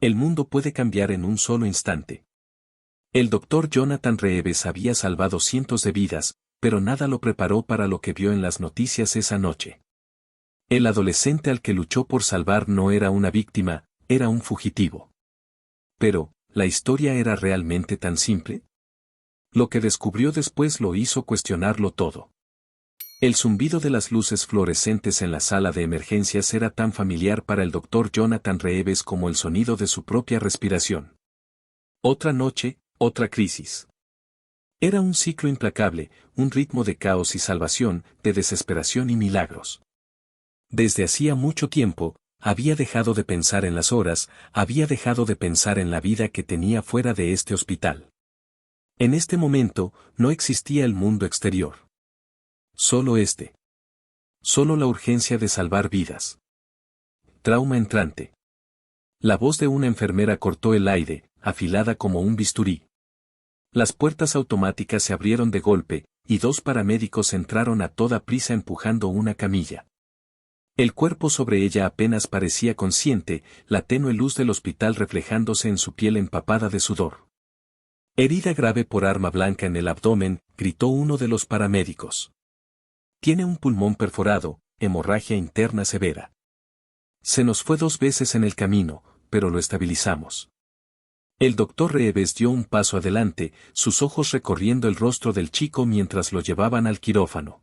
El mundo puede cambiar en un solo instante. El doctor Jonathan Reeves había salvado cientos de vidas, pero nada lo preparó para lo que vio en las noticias esa noche. El adolescente al que luchó por salvar no era una víctima, era un fugitivo. Pero, ¿la historia era realmente tan simple? Lo que descubrió después lo hizo cuestionarlo todo. El zumbido de las luces fluorescentes en la sala de emergencias era tan familiar para el doctor Jonathan Reeves como el sonido de su propia respiración. Otra noche, otra crisis. Era un ciclo implacable, un ritmo de caos y salvación, de desesperación y milagros. Desde hacía mucho tiempo, había dejado de pensar en las horas, había dejado de pensar en la vida que tenía fuera de este hospital. En este momento, no existía el mundo exterior. Solo este. Solo la urgencia de salvar vidas. Trauma entrante. La voz de una enfermera cortó el aire, afilada como un bisturí. Las puertas automáticas se abrieron de golpe, y dos paramédicos entraron a toda prisa empujando una camilla. El cuerpo sobre ella apenas parecía consciente, la tenue luz del hospital reflejándose en su piel empapada de sudor. Herida grave por arma blanca en el abdomen, gritó uno de los paramédicos. Tiene un pulmón perforado, hemorragia interna severa. Se nos fue 2 veces en el camino, pero lo estabilizamos. El doctor Reeves dio un paso adelante, sus ojos recorriendo el rostro del chico mientras lo llevaban al quirófano.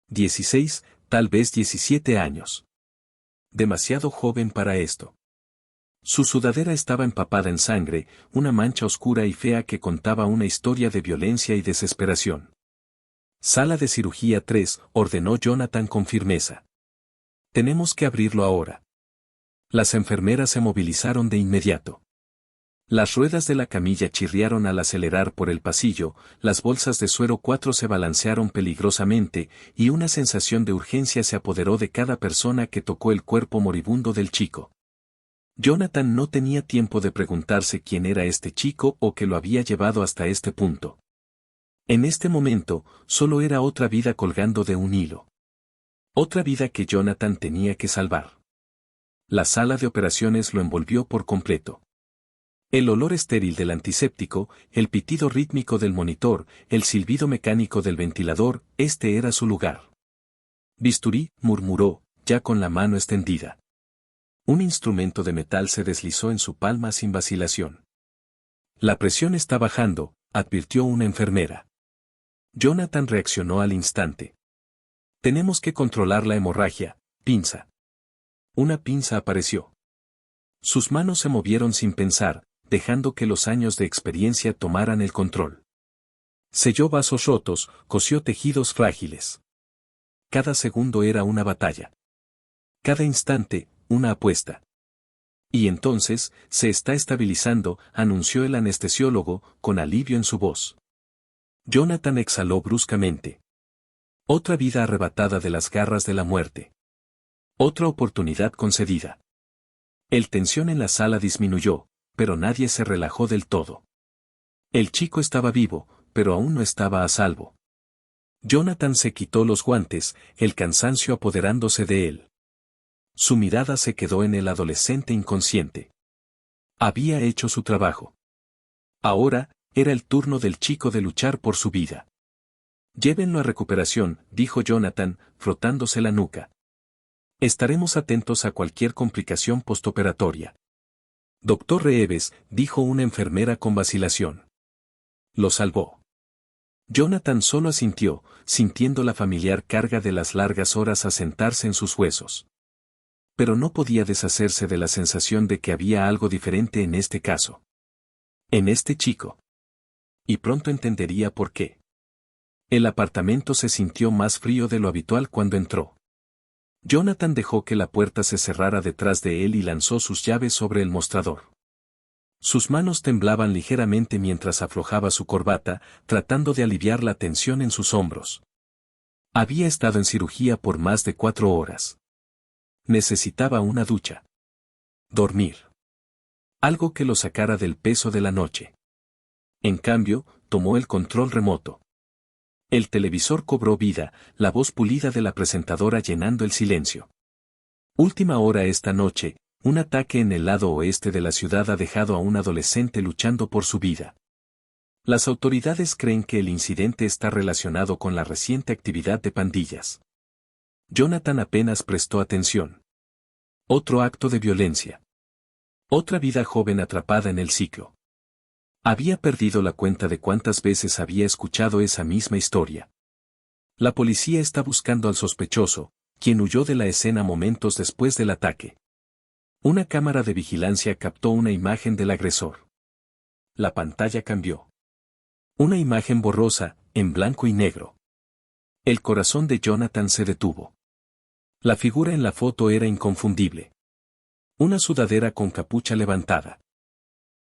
16, tal vez 17 años. Demasiado joven para esto. Su sudadera estaba empapada en sangre, una mancha oscura y fea que contaba una historia de violencia y desesperación. Sala de cirugía 3, ordenó Jonathan con firmeza. Tenemos que abrirlo ahora. Las enfermeras se movilizaron de inmediato. Las ruedas de la camilla chirriaron al acelerar por el pasillo, las bolsas de suero 4 se balancearon peligrosamente, y una sensación de urgencia se apoderó de cada persona que tocó el cuerpo moribundo del chico. Jonathan no tenía tiempo de preguntarse quién era este chico o qué lo había llevado hasta este punto. En este momento, solo era otra vida colgando de un hilo. Otra vida que Jonathan tenía que salvar. La sala de operaciones lo envolvió por completo. El olor estéril del antiséptico, el pitido rítmico del monitor, el silbido mecánico del ventilador, este era su lugar. Bisturí, murmuró, ya con la mano extendida. Un instrumento de metal se deslizó en su palma sin vacilación. La presión está bajando, advirtió una enfermera. Jonathan reaccionó al instante. Tenemos que controlar la hemorragia, pinza. Una pinza apareció. Sus manos se movieron sin pensar, dejando que los años de experiencia tomaran el control. Selló vasos rotos, cosió tejidos frágiles. Cada segundo era una batalla. Cada instante, una apuesta. Y entonces, se está estabilizando, anunció el anestesiólogo, con alivio en su voz. Jonathan exhaló bruscamente. Otra vida arrebatada de las garras de la muerte. Otra oportunidad concedida. El tensión en la sala disminuyó, pero nadie se relajó del todo. El chico estaba vivo, pero aún no estaba a salvo. Jonathan se quitó los guantes, el cansancio apoderándose de él. Su mirada se quedó en el adolescente inconsciente. Había hecho su trabajo. Ahora, era el turno del chico de luchar por su vida. Llévenlo a recuperación, dijo Jonathan, frotándose la nuca. Estaremos atentos a cualquier complicación postoperatoria. Doctor Reeves, dijo una enfermera con vacilación. Lo salvó. Jonathan solo asintió, sintiendo la familiar carga de las largas horas asentarse en sus huesos. Pero no podía deshacerse de la sensación de que había algo diferente en este caso. En este chico. Y pronto entendería por qué. El apartamento se sintió más frío de lo habitual cuando entró. Jonathan dejó que la puerta se cerrara detrás de él y lanzó sus llaves sobre el mostrador. Sus manos temblaban ligeramente mientras aflojaba su corbata, tratando de aliviar la tensión en sus hombros. Había estado en cirugía por más de 4 horas. Necesitaba una ducha. Dormir. Algo que lo sacara del peso de la noche. En cambio, tomó el control remoto. El televisor cobró vida, la voz pulida de la presentadora llenando el silencio. Última hora esta noche, Un ataque en el lado oeste de la ciudad ha dejado a un adolescente luchando por su vida. Las autoridades creen que el incidente está relacionado con la reciente actividad de pandillas. Jonathan apenas prestó atención. Otro acto de violencia. Otra vida joven atrapada en el ciclo. Había perdido la cuenta de cuántas veces había escuchado esa misma historia. La policía está buscando al sospechoso, quien huyó de la escena momentos después del ataque. Una cámara de vigilancia captó una imagen del agresor. La pantalla cambió. Una imagen borrosa, en blanco y negro. El corazón de Jonathan se detuvo. La figura en la foto era inconfundible. Una sudadera con capucha levantada.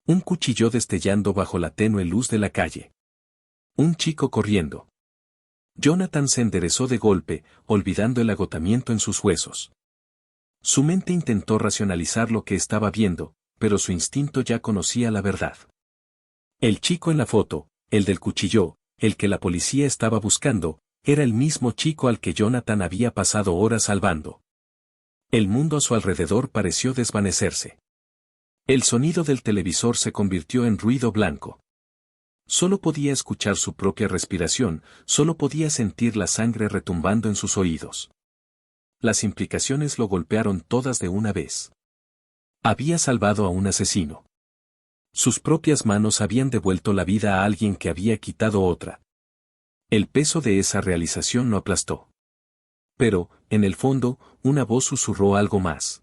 Un cuchillo destellando bajo la tenue luz de la calle. Un chico corriendo. Jonathan se enderezó de golpe, olvidando el agotamiento en sus huesos. Su mente intentó racionalizar lo que estaba viendo, pero su instinto ya conocía la verdad. El chico en la foto, el del cuchillo, el que la policía estaba buscando, era el mismo chico al que Jonathan había pasado horas salvando. El mundo a su alrededor pareció desvanecerse. El sonido del televisor se convirtió en ruido blanco. Solo podía escuchar su propia respiración, solo podía sentir la sangre retumbando en sus oídos. Las implicaciones lo golpearon todas de una vez. Había salvado a un asesino. Sus propias manos habían devuelto la vida a alguien que había quitado otra. El peso de esa realización lo aplastó. Pero, en el fondo, una voz susurró algo más.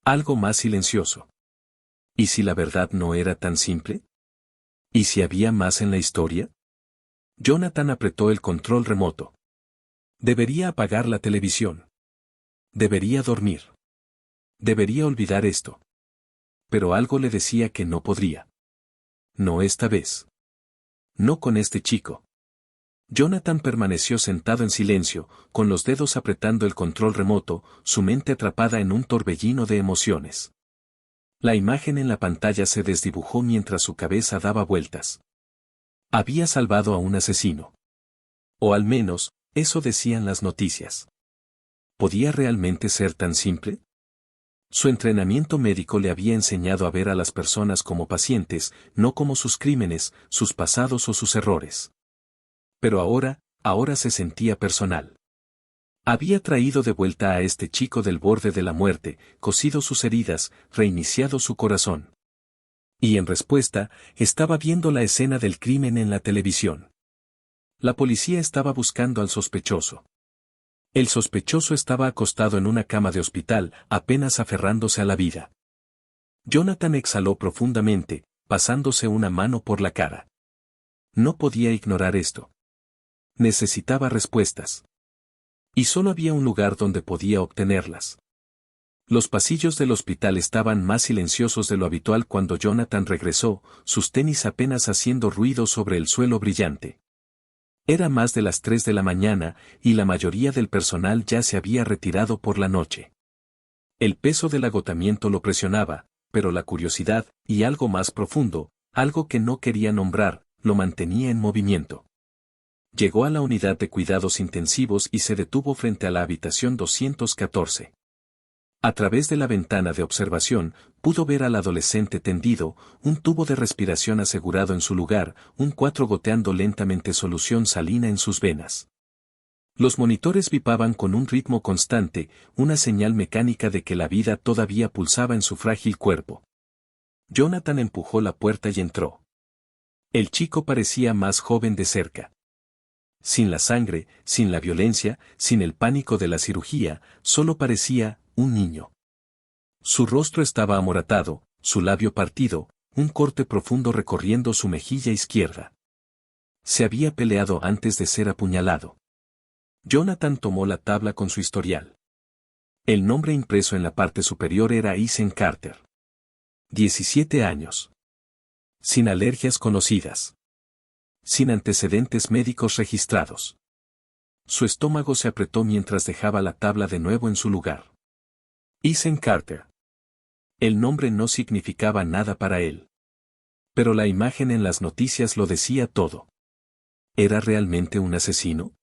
Algo más silencioso. ¿Y si la verdad no era tan simple? ¿Y si había más en la historia? Jonathan apretó el control remoto. Debería apagar la televisión. Debería dormir. Debería olvidar esto. Pero algo le decía que no podría. No esta vez. No con este chico. Jonathan permaneció sentado en silencio, con los dedos apretando el control remoto, su mente atrapada en un torbellino de emociones. La imagen en la pantalla se desdibujó mientras su cabeza daba vueltas. Había salvado a un asesino. O al menos, eso decían las noticias. ¿Podía realmente ser tan simple? Su entrenamiento médico le había enseñado a ver a las personas como pacientes, no como sus crímenes, sus pasados o sus errores. Pero ahora se sentía personal. Había traído de vuelta a este chico del borde de la muerte, cosido sus heridas, reiniciado su corazón. Y en respuesta, estaba viendo la escena del crimen en la televisión. La policía estaba buscando al sospechoso. El sospechoso estaba acostado en una cama de hospital, apenas aferrándose a la vida. Jonathan exhaló profundamente, pasándose una mano por la cara. No podía ignorar esto. Necesitaba respuestas. Y solo había un lugar donde podía obtenerlas. Los pasillos del hospital estaban más silenciosos de lo habitual cuando Jonathan regresó, sus tenis apenas haciendo ruido sobre el suelo brillante. Era más de las 3 de la mañana, y la mayoría del personal ya se había retirado por la noche. El peso del agotamiento lo presionaba, pero la curiosidad, y algo más profundo, algo que no quería nombrar, lo mantenía en movimiento. Llegó a la unidad de cuidados intensivos y se detuvo frente a la habitación 214. A través de la ventana de observación, pudo ver al adolescente tendido, un tubo de respiración asegurado en su lugar, un 4 goteando lentamente solución salina en sus venas. Los monitores vipaban con un ritmo constante, una señal mecánica de que la vida todavía pulsaba en su frágil cuerpo. Jonathan empujó la puerta y entró. El chico parecía más joven de cerca. Sin la sangre, sin la violencia, sin el pánico de la cirugía, solo parecía un niño. Su rostro estaba amoratado, su labio partido, un corte profundo recorriendo su mejilla izquierda. Se había peleado antes de ser apuñalado. Jonathan tomó la tabla con su historial. El nombre impreso en la parte superior era Ethan Carter. 17 años. Sin alergias conocidas. Sin antecedentes médicos registrados. Su estómago se apretó mientras dejaba la tabla de nuevo en su lugar. Ethan Carter. El nombre no significaba nada para él. Pero la imagen en las noticias lo decía todo. ¿Era realmente un asesino?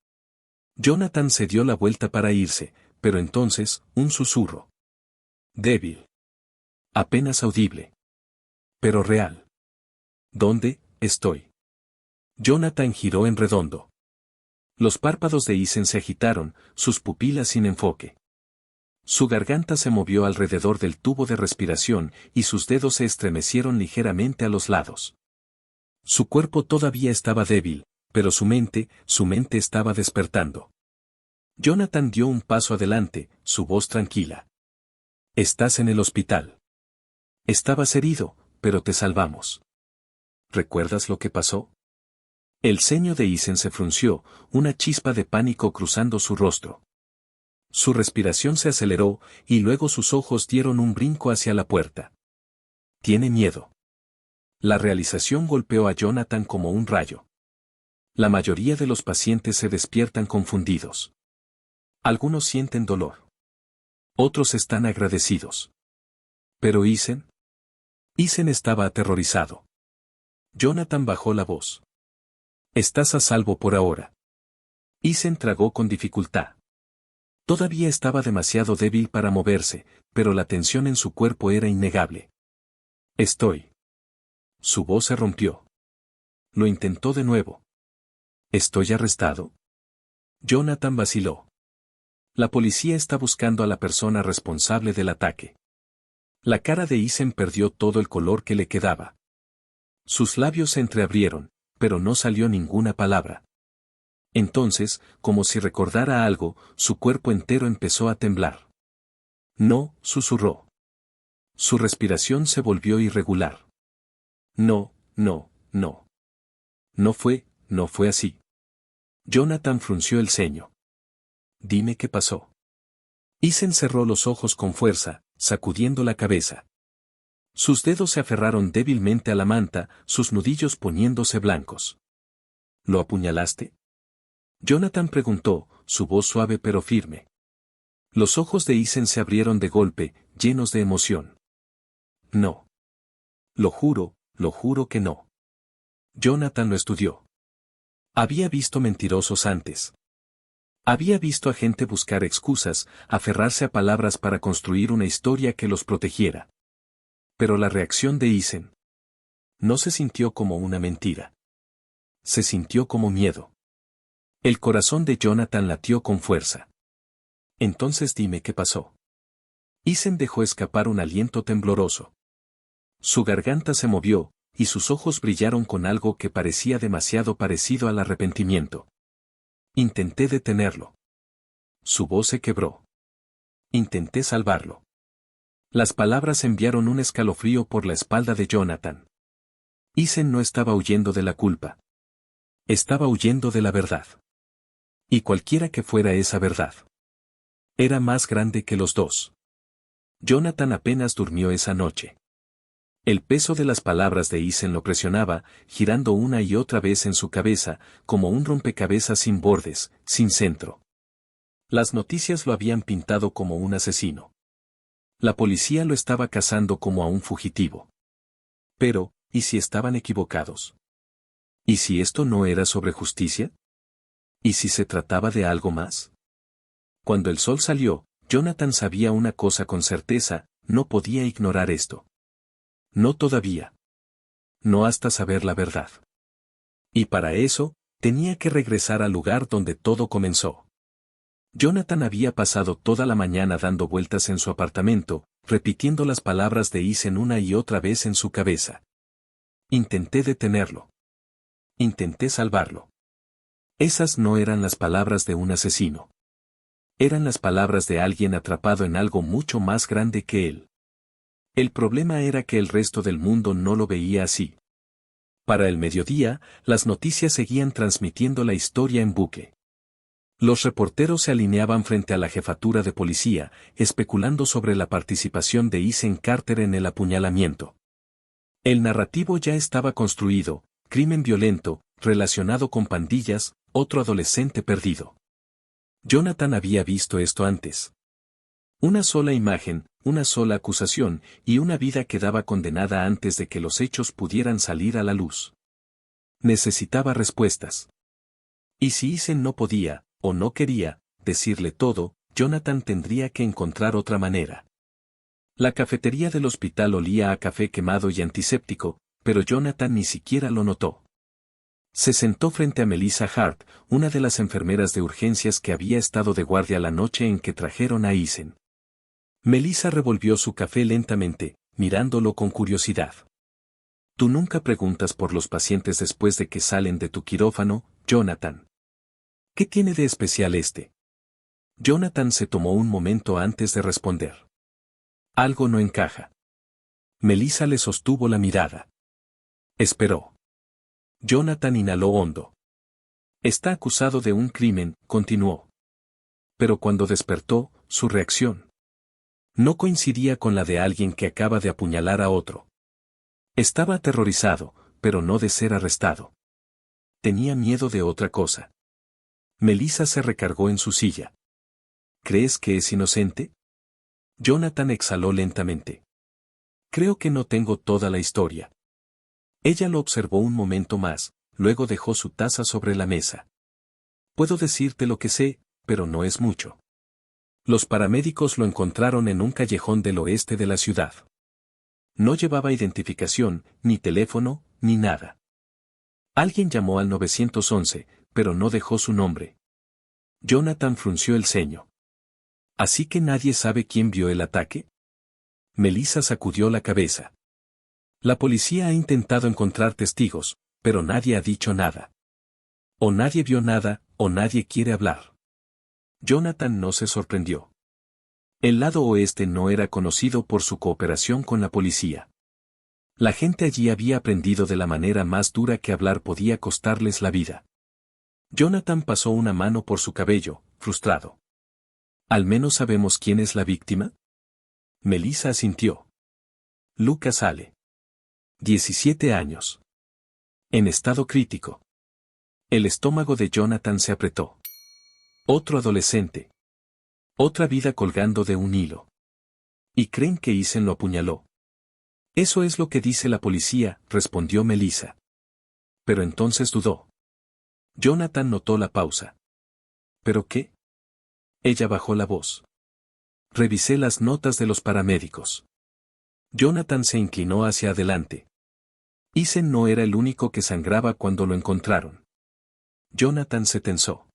Jonathan se dio la vuelta para irse, pero entonces, un susurro. Débil. Apenas audible. Pero real. ¿Dónde estoy? Jonathan giró en redondo. Los párpados de Ethan se agitaron, sus pupilas sin enfoque. Su garganta se movió alrededor del tubo de respiración y sus dedos se estremecieron ligeramente a los lados. Su cuerpo todavía estaba débil, pero su mente estaba despertando. Jonathan dio un paso adelante, su voz tranquila. Estás en el hospital. Estabas herido, pero te salvamos. ¿Recuerdas lo que pasó? El ceño de Ethan se frunció, una chispa de pánico cruzando su rostro. Su respiración se aceleró, y luego sus ojos dieron un brinco hacia la puerta. Tiene miedo. La realización golpeó a Jonathan como un rayo. La mayoría de los pacientes se despiertan confundidos. Algunos sienten dolor. Otros están agradecidos. ¿Pero Ethan? Ethan estaba aterrorizado. Jonathan bajó la voz. Estás a salvo por ahora. Ethan tragó con dificultad. Todavía estaba demasiado débil para moverse, pero la tensión en su cuerpo era innegable. Estoy. Su voz se rompió. Lo intentó de nuevo. ¿Estoy arrestado? Jonathan vaciló. La policía está buscando a la persona responsable del ataque. La cara de Ethan perdió todo el color que le quedaba. Sus labios se entreabrieron, pero no salió ninguna palabra. Entonces, como si recordara algo, su cuerpo entero empezó a temblar. No, susurró. Su respiración se volvió irregular. No, no, no. No fue así. Jonathan frunció el ceño. Dime qué pasó. Ethan cerró los ojos con fuerza, sacudiendo la cabeza. Sus dedos se aferraron débilmente a la manta, sus nudillos poniéndose blancos. ¿Lo apuñalaste? Jonathan preguntó, su voz suave pero firme. Los ojos de Ethan se abrieron de golpe, llenos de emoción. No. Lo juro que no. Jonathan lo estudió. Había visto mentirosos antes. Había visto a gente buscar excusas, aferrarse a palabras para construir una historia que los protegiera. Pero la reacción de Ethan no se sintió como una mentira. Se sintió como miedo. El corazón de Jonathan latió con fuerza. Entonces dime qué pasó. Ethan dejó escapar un aliento tembloroso. Su garganta se movió, y sus ojos brillaron con algo que parecía demasiado parecido al arrepentimiento. Intenté detenerlo. Su voz se quebró. Intenté salvarlo. Las palabras enviaron un escalofrío por la espalda de Jonathan. Ethan no estaba huyendo de la culpa. Estaba huyendo de la verdad. Y cualquiera que fuera esa verdad. Era más grande que los dos. Jonathan apenas durmió esa noche. El peso de las palabras de Ethan lo presionaba, girando una y otra vez en su cabeza, como un rompecabezas sin bordes, sin centro. Las noticias lo habían pintado como un asesino. La policía lo estaba cazando como a un fugitivo. Pero, ¿y si estaban equivocados? ¿Y si esto no era sobre justicia? ¿Y si se trataba de algo más? Cuando el sol salió, Jonathan sabía una cosa con certeza, no podía ignorar esto. No todavía. No hasta saber la verdad. Y para eso, tenía que regresar al lugar donde todo comenzó. Jonathan había pasado toda la mañana dando vueltas en su apartamento, repitiendo las palabras de Ethan una y otra vez en su cabeza. Intenté detenerlo. Intenté salvarlo. Esas no eran las palabras de un asesino. Eran las palabras de alguien atrapado en algo mucho más grande que él. El problema era que el resto del mundo no lo veía así. Para el mediodía, las noticias seguían transmitiendo la historia en bucle. Los reporteros se alineaban frente a la jefatura de policía, especulando sobre la participación de Ethan Carter en el apuñalamiento. El narrativo ya estaba construido: crimen violento, relacionado con pandillas, otro adolescente perdido. Jonathan había visto esto antes. Una sola imagen, una sola acusación, y una vida quedaba condenada antes de que los hechos pudieran salir a la luz. Necesitaba respuestas. Y si Ethan no podía, o no quería, decirle todo, Jonathan tendría que encontrar otra manera. La cafetería del hospital olía a café quemado y antiséptico, pero Jonathan ni siquiera lo notó. Se sentó frente a Melissa Hart, una de las enfermeras de urgencias que había estado de guardia la noche en que trajeron a Eisen. Melissa revolvió su café lentamente, mirándolo con curiosidad. Tú nunca preguntas por los pacientes después de que salen de tu quirófano, Jonathan. ¿Qué tiene de especial este? Jonathan se tomó un momento antes de responder. Algo no encaja. Melissa le sostuvo la mirada. Esperó. Jonathan inhaló hondo. Está acusado de un crimen, continuó. Pero cuando despertó, su reacción no coincidía con la de alguien que acaba de apuñalar a otro. Estaba aterrorizado, pero no de ser arrestado. Tenía miedo de otra cosa. Melissa se recargó en su silla. ¿Crees que es inocente? Jonathan exhaló lentamente. Creo que no tengo toda la historia. Ella lo observó un momento más, luego dejó su taza sobre la mesa. Puedo decirte lo que sé, pero no es mucho. Los paramédicos lo encontraron en un callejón del oeste de la ciudad. No llevaba identificación, ni teléfono, ni nada. Alguien llamó al 911, pero no dejó su nombre. Jonathan frunció el ceño. ¿Así que nadie sabe quién vio el ataque? Melissa sacudió la cabeza. La policía ha intentado encontrar testigos, pero nadie ha dicho nada. O nadie vio nada, o nadie quiere hablar. Jonathan no se sorprendió. El lado oeste no era conocido por su cooperación con la policía. La gente allí había aprendido de la manera más dura que hablar podía costarles la vida. Jonathan pasó una mano por su cabello, frustrado. ¿Al menos sabemos quién es la víctima? Melissa asintió. Lucas Ale. 17 años. En estado crítico. El estómago de Jonathan se apretó. Otro adolescente. Otra vida colgando de un hilo. ¿Y creen que Eisen lo apuñaló? Eso es lo que dice la policía, respondió Melissa. Pero entonces dudó. Jonathan notó la pausa. ¿Pero qué? Ella bajó la voz. Revisé las notas de los paramédicos. Jonathan se inclinó hacia adelante. Eisen no era el único que sangraba cuando lo encontraron. Jonathan se tensó.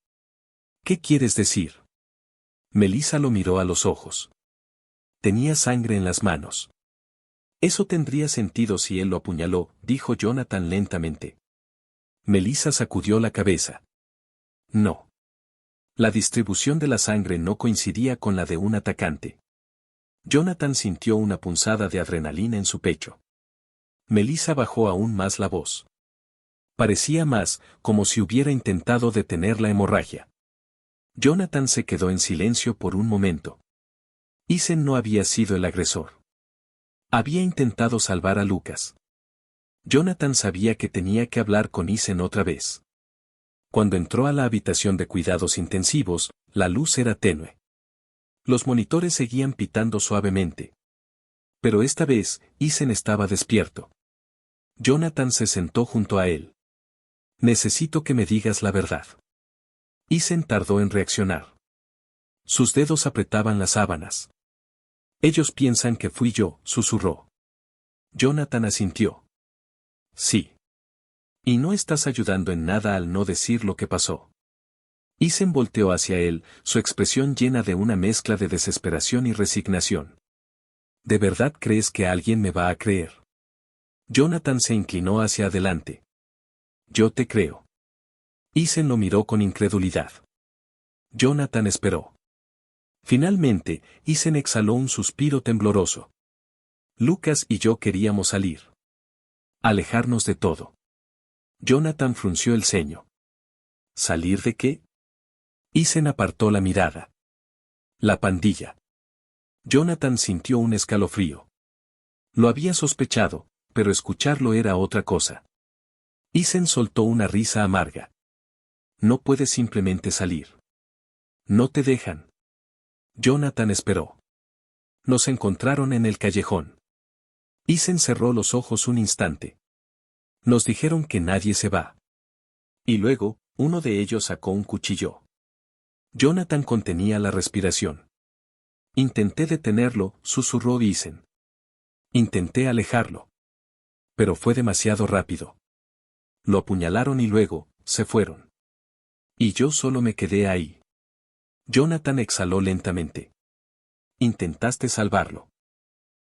¿Qué quieres decir? Melissa lo miró a los ojos. Tenía sangre en las manos. Eso tendría sentido si él lo apuñaló, dijo Jonathan lentamente. Melissa sacudió la cabeza. No. La distribución de la sangre no coincidía con la de un atacante. Jonathan sintió una punzada de adrenalina en su pecho. Melissa bajó aún más la voz. Parecía más, como si hubiera intentado detener la hemorragia. Jonathan se quedó en silencio por un momento. Eisen no había sido el agresor. Había intentado salvar a Lucas. Jonathan sabía que tenía que hablar con Eisen otra vez. Cuando entró a la habitación de cuidados intensivos, la luz era tenue. Los monitores seguían pitando suavemente. Pero esta vez, Eisen estaba despierto. Jonathan se sentó junto a él. Necesito que me digas la verdad. Eisen tardó en reaccionar. Sus dedos apretaban las sábanas. Ellos piensan que fui yo, susurró. Jonathan asintió. Sí. Y no estás ayudando en nada al no decir lo que pasó. Eisen volteó hacia él, su expresión llena de una mezcla de desesperación y resignación. ¿De verdad crees que alguien me va a creer? Jonathan se inclinó hacia adelante. Yo te creo. Eisen lo miró con incredulidad. Jonathan esperó. Finalmente, Eisen exhaló un suspiro tembloroso. Lucas y yo queríamos salir. Alejarnos de todo. Jonathan frunció el ceño. ¿Salir de qué? Eisen apartó la mirada. La pandilla. Jonathan sintió un escalofrío. Lo había sospechado, pero escucharlo era otra cosa. Eisen soltó una risa amarga. No puedes simplemente salir. No te dejan. Jonathan esperó. Nos encontraron en el callejón. Eisen cerró los ojos un instante. Nos dijeron que nadie se va. Y luego, uno de ellos sacó un cuchillo. Jonathan contenía la respiración. Intenté detenerlo, susurró Isen. Intenté alejarlo. Pero fue demasiado rápido. Lo apuñalaron y luego, se fueron. Y yo solo me quedé ahí. Jonathan exhaló lentamente. Intentaste salvarlo.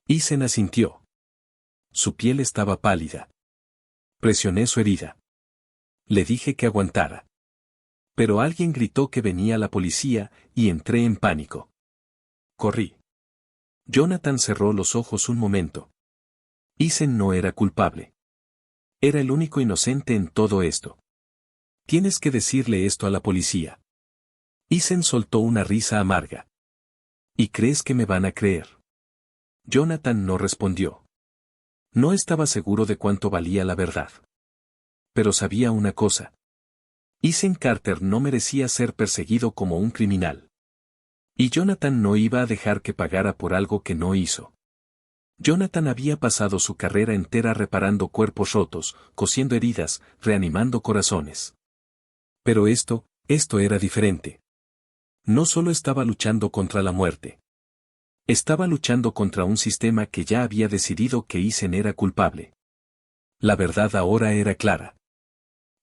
Isen asintió. Su piel estaba pálida. Presioné su herida. Le dije que aguantara. Pero alguien gritó que venía la policía, y entré en pánico. Corrí. Jonathan cerró los ojos un momento. Isen no era culpable. Era el único inocente en todo esto. Tienes que decirle esto a la policía. Isen soltó una risa amarga. ¿Y crees que me van a creer? Jonathan no respondió. No estaba seguro de cuánto valía la verdad. Pero sabía una cosa. Isen Carter no merecía ser perseguido como un criminal. Y Jonathan no iba a dejar que pagara por algo que no hizo. Jonathan había pasado su carrera entera reparando cuerpos rotos, cosiendo heridas, reanimando corazones. Pero esto era diferente. No solo estaba luchando contra la muerte. Estaba luchando contra un sistema que ya había decidido que Isen era culpable. La verdad ahora era clara.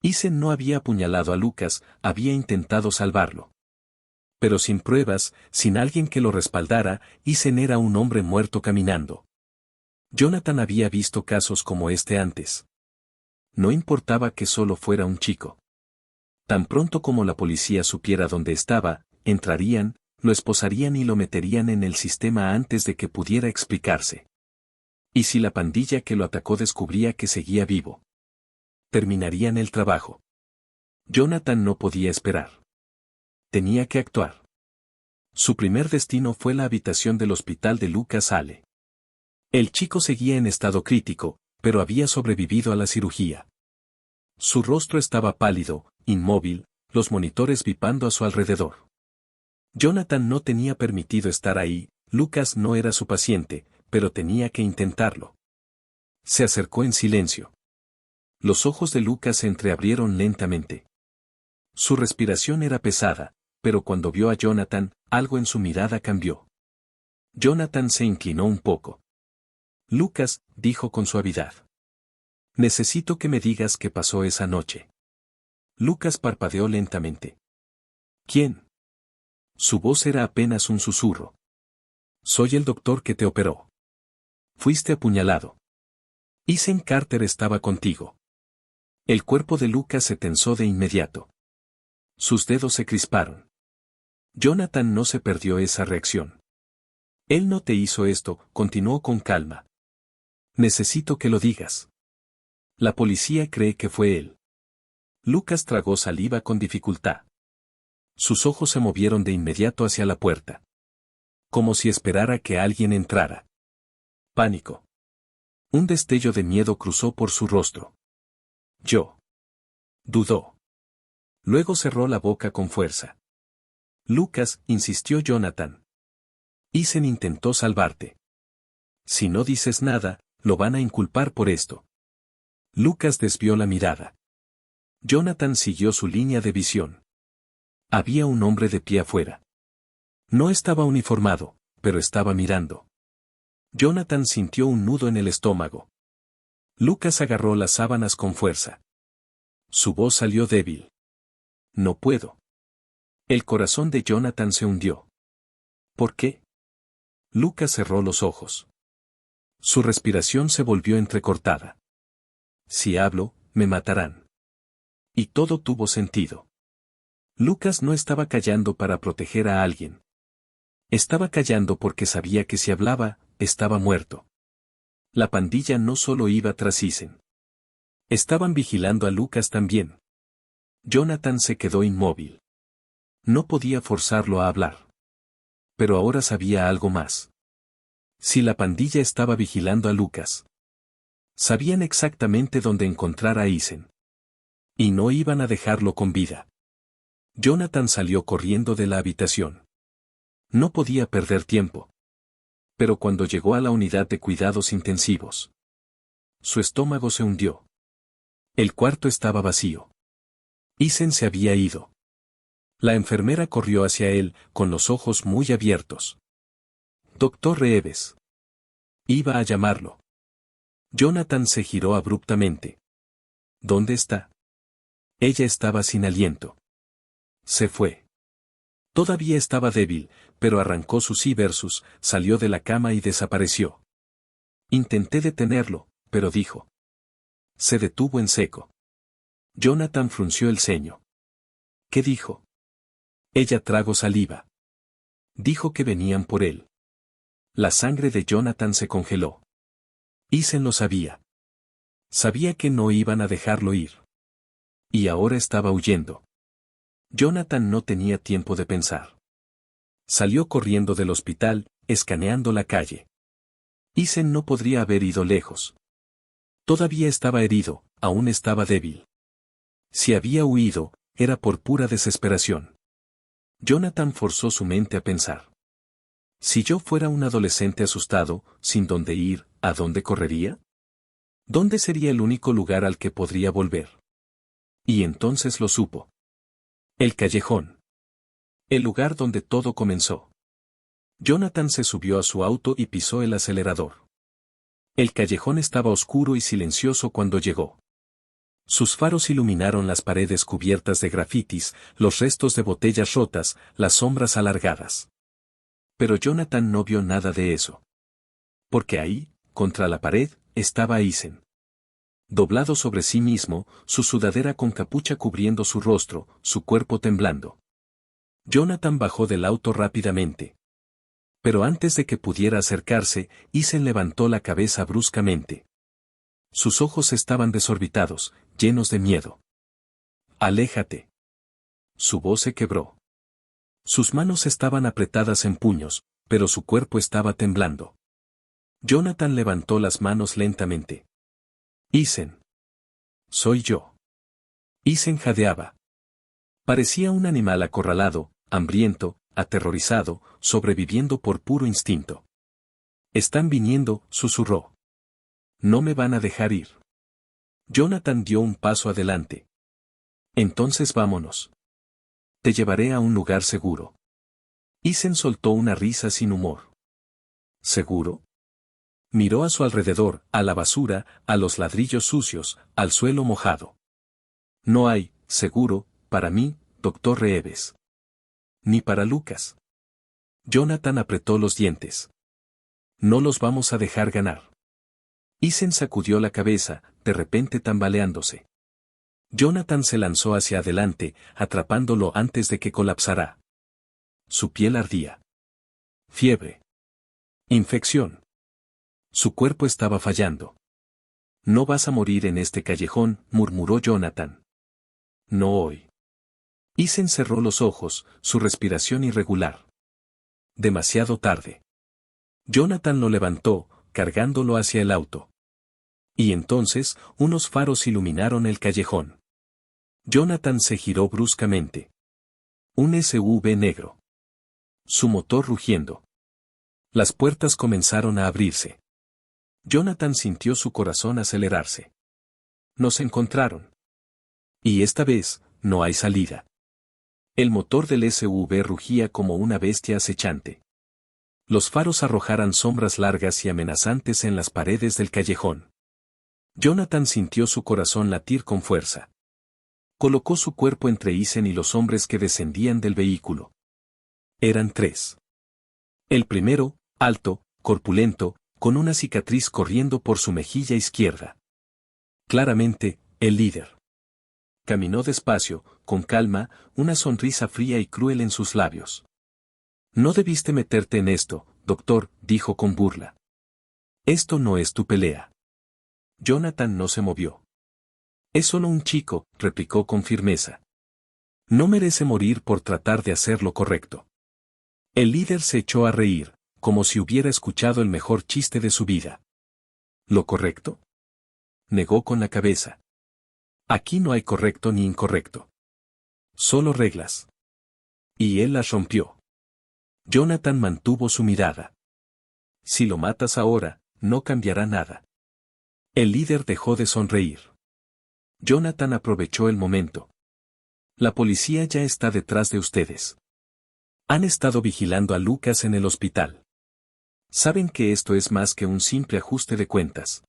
Isen no había apuñalado a Lucas, había intentado salvarlo. Pero sin pruebas, sin alguien que lo respaldara, Isen era un hombre muerto caminando. Jonathan había visto casos como este antes. No importaba que solo fuera un chico. Tan pronto como la policía supiera dónde estaba, entrarían, lo esposarían y lo meterían en el sistema antes de que pudiera explicarse. ¿Y si la pandilla que lo atacó descubría que seguía vivo? Terminarían el trabajo. Jonathan no podía esperar. Tenía que actuar. Su primer destino fue la habitación del hospital de Lucas Ale. El chico seguía en estado crítico, pero había sobrevivido a la cirugía. Su rostro estaba pálido, inmóvil, los monitores bipando a su alrededor. Jonathan no tenía permitido estar ahí, Lucas no era su paciente, pero tenía que intentarlo. Se acercó en silencio. Los ojos de Lucas se entreabrieron lentamente. Su respiración era pesada, pero cuando vio a Jonathan, algo en su mirada cambió. Jonathan se inclinó un poco. Lucas, dijo con suavidad. Necesito que me digas qué pasó esa noche. Lucas parpadeó lentamente. ¿Quién? Su voz era apenas un susurro. Soy el doctor que te operó. Fuiste apuñalado. Isen Carter estaba contigo. El cuerpo de Lucas se tensó de inmediato. Sus dedos se crisparon. Jonathan no se perdió esa reacción. Él no te hizo esto, continuó con calma. Necesito que lo digas. La policía cree que fue él. Lucas tragó saliva con dificultad. Sus ojos se movieron de inmediato hacia la puerta. Como si esperara que alguien entrara. Pánico. Un destello de miedo cruzó por su rostro. Yo. Dudó. Luego cerró la boca con fuerza. Lucas, insistió Jonathan. Isen intentó salvarte. Si no dices nada, lo van a inculpar por esto. Lucas desvió la mirada. Jonathan siguió su línea de visión. Había un hombre de pie afuera. No estaba uniformado, pero estaba mirando. Jonathan sintió un nudo en el estómago. Lucas agarró las sábanas con fuerza. Su voz salió débil. No puedo. El corazón de Jonathan se hundió. ¿Por qué? Lucas cerró los ojos. Su respiración se volvió entrecortada. Si hablo, me matarán. Y todo tuvo sentido. Lucas no estaba callando para proteger a alguien. Estaba callando porque sabía que si hablaba, estaba muerto. La pandilla no solo iba tras Isen. Estaban vigilando a Lucas también. Jonathan se quedó inmóvil. No podía forzarlo a hablar. Pero ahora sabía algo más. Si la pandilla estaba vigilando a Lucas. Sabían exactamente dónde encontrar a Isen. Y no iban a dejarlo con vida. Jonathan salió corriendo de la habitación. No podía perder tiempo. Pero cuando llegó a la unidad de cuidados intensivos, su estómago se hundió. El cuarto estaba vacío. Isen se había ido. La enfermera corrió hacia él, con los ojos muy abiertos. Doctor Reeves. Iba a llamarlo. Jonathan se giró abruptamente. ¿Dónde está? Ella estaba sin aliento. Se fue. Todavía estaba débil, pero arrancó su sí versus, salió de la cama y desapareció. Intenté detenerlo, pero dijo. Se detuvo en seco. Jonathan frunció el ceño. ¿Qué dijo? Ella tragó saliva. Dijo que venían por él. La sangre de Jonathan se congeló. Isen lo sabía. Sabía que no iban a dejarlo ir. Y ahora estaba huyendo. Jonathan no tenía tiempo de pensar. Salió corriendo del hospital, escaneando la calle. Isen no podría haber ido lejos. Todavía estaba herido, aún estaba débil. Si había huido, era por pura desesperación. Jonathan forzó su mente a pensar. Si yo fuera un adolescente asustado, sin dónde ir, ¿a dónde correría? ¿Dónde sería el único lugar al que podría volver? Y entonces lo supo. El callejón. El lugar donde todo comenzó. Jonathan se subió a su auto y pisó el acelerador. El callejón estaba oscuro y silencioso cuando llegó. Sus faros iluminaron las paredes cubiertas de grafitis, los restos de botellas rotas, las sombras alargadas. Pero Jonathan no vio nada de eso. Porque ahí, contra la pared, estaba Isen. Doblado sobre sí mismo, su sudadera con capucha cubriendo su rostro, su cuerpo temblando. Jonathan bajó del auto rápidamente. Pero antes de que pudiera acercarse, Isen levantó la cabeza bruscamente. Sus ojos estaban desorbitados, llenos de miedo. «Aléjate». Su voz se quebró. Sus manos estaban apretadas en puños, pero su cuerpo estaba temblando. Jonathan levantó las manos lentamente. «Isen. Soy yo». Isen jadeaba. Parecía un animal acorralado, hambriento, aterrorizado, sobreviviendo por puro instinto. «Están viniendo», susurró. «No me van a dejar ir». Jonathan dio un paso adelante. «Entonces vámonos. Te llevaré a un lugar seguro». Isen soltó una risa sin humor. ¿Seguro? Miró a su alrededor, a la basura, a los ladrillos sucios, al suelo mojado. «No hay, seguro, para mí, doctor Reeves. Ni para Lucas». Jonathan apretó los dientes. «No los vamos a dejar ganar». Isen sacudió la cabeza, de repente tambaleándose. Jonathan se lanzó hacia adelante, atrapándolo antes de que colapsara. Su piel ardía. Fiebre. Infección. Su cuerpo estaba fallando. «No vas a morir en este callejón», murmuró Jonathan. «No hoy». Isen cerró los ojos, su respiración irregular. Demasiado tarde. Jonathan lo levantó, cargándolo hacia el auto. Y entonces, unos faros iluminaron el callejón. Jonathan se giró bruscamente. Un SUV negro. Su motor rugiendo. Las puertas comenzaron a abrirse. Jonathan sintió su corazón acelerarse. Nos encontraron. Y esta vez, no hay salida. El motor del SUV rugía como una bestia acechante. Los faros arrojaran sombras largas y amenazantes en las paredes del callejón. Jonathan sintió su corazón latir con fuerza. Colocó su cuerpo entre Isen y los hombres que descendían del vehículo. Eran 3. El primero, alto, corpulento, con una cicatriz corriendo por su mejilla izquierda. Claramente, el líder. Caminó despacio, con calma, una sonrisa fría y cruel en sus labios. «No debiste meterte en esto, doctor», dijo con burla. «Esto no es tu pelea». Jonathan no se movió. «Es solo un chico», replicó con firmeza. «No merece morir por tratar de hacer lo correcto». El líder se echó a reír, como si hubiera escuchado el mejor chiste de su vida. «¿Lo correcto?». Negó con la cabeza. «Aquí no hay correcto ni incorrecto. Solo reglas». Y él las rompió. Jonathan mantuvo su mirada. «Si lo matas ahora, no cambiará nada». El líder dejó de sonreír. Jonathan aprovechó el momento. «La policía ya está detrás de ustedes. Han estado vigilando a Lucas en el hospital. Saben que esto es más que un simple ajuste de cuentas.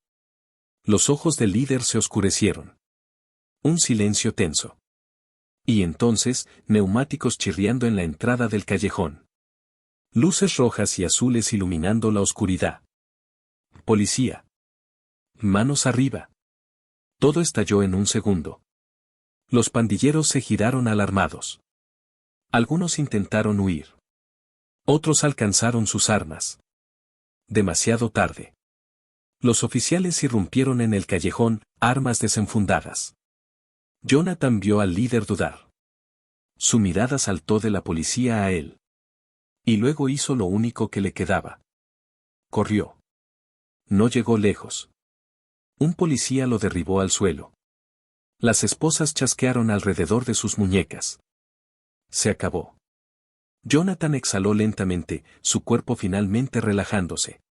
Los ojos del líder se oscurecieron. Un silencio tenso. Y entonces, neumáticos chirriando en la entrada del callejón. Luces rojas y azules iluminando la oscuridad. Policía. Manos arriba. Todo estalló en un segundo. Los pandilleros se giraron alarmados. Algunos intentaron huir. Otros alcanzaron sus armas. Demasiado tarde. Los oficiales irrumpieron en el callejón, armas desenfundadas. Jonathan vio al líder dudar. Su mirada saltó de la policía a él. Y luego hizo lo único que le quedaba. Corrió. No llegó lejos. Un policía lo derribó al suelo. Las esposas chasquearon alrededor de sus muñecas. Se acabó. Jonathan exhaló lentamente, su cuerpo finalmente relajándose.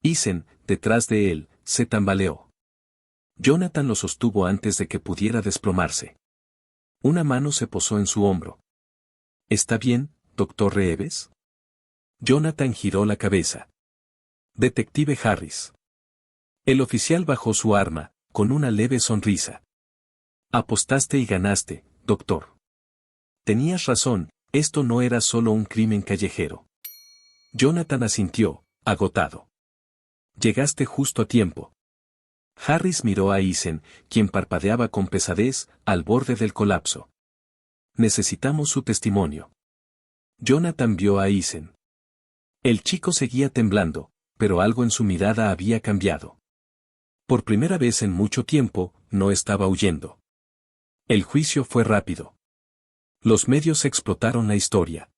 Eason, detrás de él, se tambaleó. Jonathan lo sostuvo antes de que pudiera desplomarse. Una mano se posó en su hombro. ¿Está bien, doctor Reeves? Jonathan giró la cabeza. Detective Harris. El oficial bajó su arma, con una leve sonrisa. Apostaste y ganaste, doctor. Tenías razón, esto no era solo un crimen callejero. Jonathan asintió, agotado. Llegaste justo a tiempo. Harris miró a Eason, quien parpadeaba con pesadez, al borde del colapso. Necesitamos su testimonio. Jonathan vio a Eason. El chico seguía temblando, pero algo en su mirada había cambiado. Por primera vez en mucho tiempo, no estaba huyendo. El juicio fue rápido. Los medios explotaron la historia.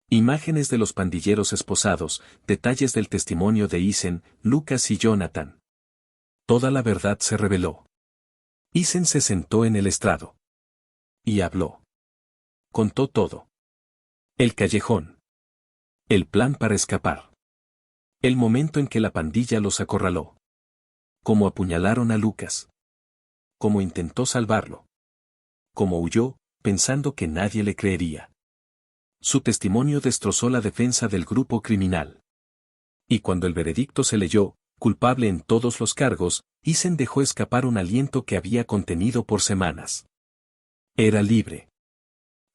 Imágenes de los pandilleros esposados, detalles del testimonio de Eason, Lucas y Jonathan. Toda la verdad se reveló. Eason se sentó en el estrado. Y habló. Contó todo. El callejón. El plan para escapar. El momento en que la pandilla los acorraló. Cómo apuñalaron a Lucas. Cómo intentó salvarlo. Cómo huyó, pensando que nadie le creería. Su testimonio destrozó la defensa del grupo criminal. Y cuando el veredicto se leyó, culpable en todos los cargos, Eason dejó escapar un aliento que había contenido por semanas. Era libre.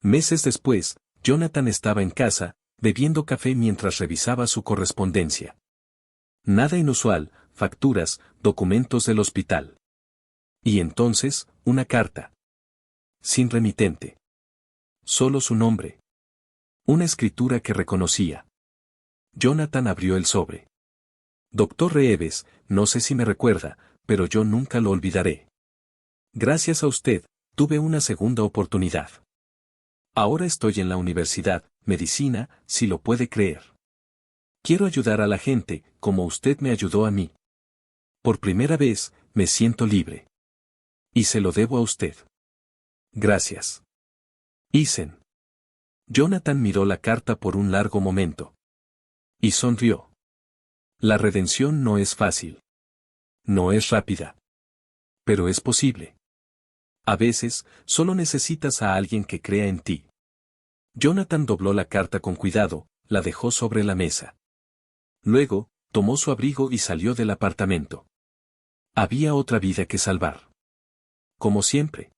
Meses después, Jonathan estaba en casa, bebiendo café mientras revisaba su correspondencia. Nada inusual, facturas, documentos del hospital. Y entonces, una carta. Sin remitente. Solo su nombre. Una escritura que reconocía. Jonathan abrió el sobre. Doctor Reeves, no sé si me recuerda, pero yo nunca lo olvidaré. Gracias a usted, tuve una segunda oportunidad. Ahora estoy en la universidad, medicina, si lo puede creer. Quiero ayudar a la gente, como usted me ayudó a mí. Por primera vez, me siento libre. Y se lo debo a usted. Gracias. Eason. Jonathan miró la carta por un largo momento. Y sonrió. La redención no es fácil. No es rápida. Pero es posible. A veces, solo necesitas a alguien que crea en ti. Jonathan dobló la carta con cuidado, la dejó sobre la mesa. Luego, tomó su abrigo y salió del apartamento. Había otra vida que salvar. Como siempre.